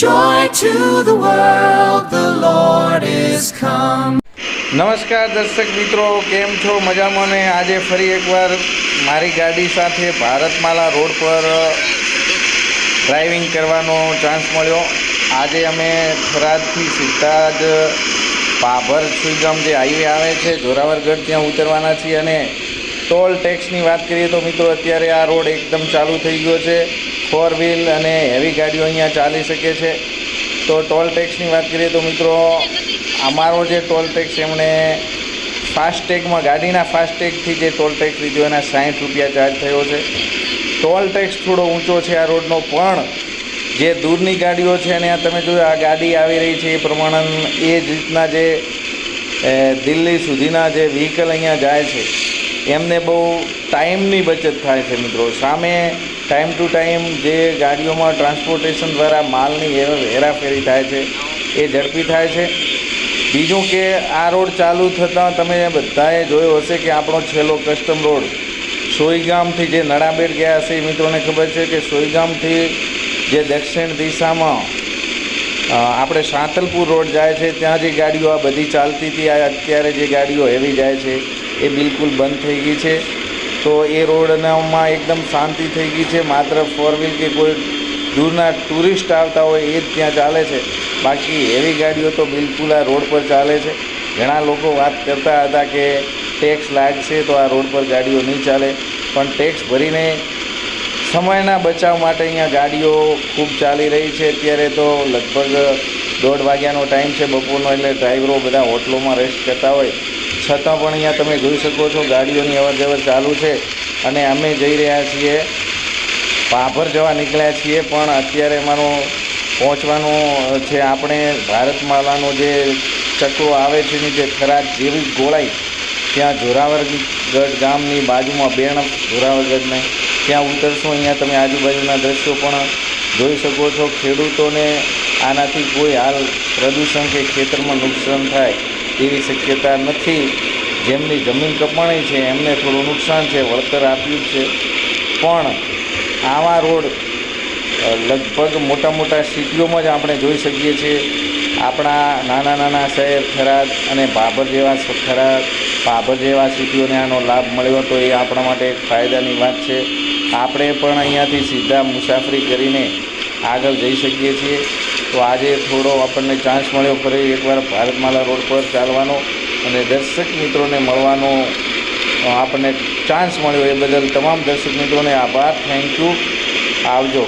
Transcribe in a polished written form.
Joy to the world, the Lord is come. નમસ્કાર દર્શક મિત્રો, કેમ છો? મજામાં ને? આજે ફરી એકવાર મારી ગાડી સાથે ભારતમાલા રોડ પર ડ્રાઇવિંગ કરવાનો ચાન્સ મળ્યો. આજે અમે થરાદથી સીધા જ પાભર સુઈગામ જે હાઈવે આવે છે જોરાવરગઢ ત્યાં ઉતરવાના છીએ. અને ટોલ ટેક્સની વાત કરીએ તો મિત્રો અત્યારે આ રોડ એકદમ ચાલુ થઈ ગયો છે. 4 વ્હીલ અને હેવી ગાડીઓ અહીંયા ચાલી શકે છે. તો ટોલ ટેક્સની વાત કરીએ તો મિત્રો અમારો જે ટોલ ટેક્સ એમણે ફાસ્ટેગમાં ગાડીના ફાસ્ટેગથી જે ટોલ ટેક્સ લીધો એના 60 રૂપિયા ચાર્જ થયો છે. ટોલ ટેક્સ થોડો ઊંચો છે આ રોડનો, પણ જે દૂરની ગાડીઓ છે અને તમે જોયું આ ગાડી આવી રહી છે એ પ્રમાણે એ જ રીતના જે દિલ્હી સુધીના જે વ્હીકલ અહીંયા જાય છે એમને બહુ ટાઈમની બચત થાય છે મિત્રો. સામે ટાઈમ ટુ ટાઈમ જે ગાડીઓમાં ટ્રાન્સપોર્ટેશન દ્વારા માલની હેરાફેરી થાય છે એ ઝડપી થાય છે. બીજું કે આ રોડ ચાલુ થતાં તમે બધાએ જોયો હશે કે આપણો છેલ્લો કસ્ટમ રોડ સોઈગામથી જે નડાબેડ ગયા હશે એ મિત્રોને ખબર છે કે સોઈગામથી જે દક્ષિણ દિશામાં આપણે સાંતલપુર રોડ જાય છે ત્યાં જે ગાડીઓ આ બધી ચાલતી હતી, આ અત્યારે જે ગાડીઓ હેવી જાય છે એ બિલકુલ બંધ થઈ ગઈ છે. તો એ રોડનામાં એકદમ શાંતિ થઈ ગઈ છે. માત્ર 4 વ્હીલ કે કોઈ દૂરના ટુરિસ્ટ આવતા હોય એ જ ત્યાં ચાલે છે. બાકી હેવી ગાડીઓ તો બિલકુલ આ રોડ પર ચાલે છે. ઘણા લોકો વાત કરતા હતા કે ટેક્સ લાગશે તો આ રોડ પર ગાડીઓ નહીં ચાલે, પણ ટેક્સ ભરીને સમયના બચાવ માટે અહીંયા ગાડીઓ ખૂબ ચાલી રહી છે. અત્યારે તો લગભગ 1:30 વાગ્યાનો ટાઈમ છે બપોરનો, એટલે ડ્રાઈવરો બધા હોટલોમાં રેસ્ટ કરતા હોય છતાં પણ અહીંયા તમે જોઈ શકો છો ગાડીઓની અવરજવર ચાલુ છે. અને અમે જઈ રહ્યા છીએ પાભર જવા નીકળ્યા છીએ, પણ અત્યારે અમારું પહોંચવાનું છે આપણે ભારતમાલાનો જે ચક્રો આવે છે ને જે થરાદ જેવી ગોળાઈ ત્યાં જોરાવરગઢ ગામની બાજુમાં બેણ જોરાવરગઢને ત્યાં ઉતરશું. અહીંયા તમે આજુબાજુના દ્રશ્યો પણ જોઈ શકો છો. ખેડૂતોને આનાથી કોઈ હાલ પ્રદૂષણ કે ખેતરમાં નુકસાન થાય એવી શક્યતા નથી. જેમની જમીન કપાણી છે એમને થોડું નુકસાન છે, વળતર આપ્યું છે. પણ આવા રોડ લગભગ મોટા મોટા સિટીઓમાં જ આપણે જોઈ શકીએ છીએ. આપણા નાના નાના શહેર થરાદ અને પાભર જેવા સિટીઓને આનો લાભ મળ્યો તો એ આપણા માટે એક ફાયદાની વાત છે. આપણે પણ અહીંયાથી સીધા મુસાફરી કરીને આગળ જઈ શકીએ છીએ. તો આજે થોડો આપણને ચાન્સ મળ્યો ફરી એકવાર ભારતમાલા રોડ પર ચાલવાનો અને દર્શક મિત્રોને મળવાનો આપણને ચાન્સ મળ્યો. એ બદલ તમામ દર્શક મિત્રોને આભાર. Thank you. આવજો.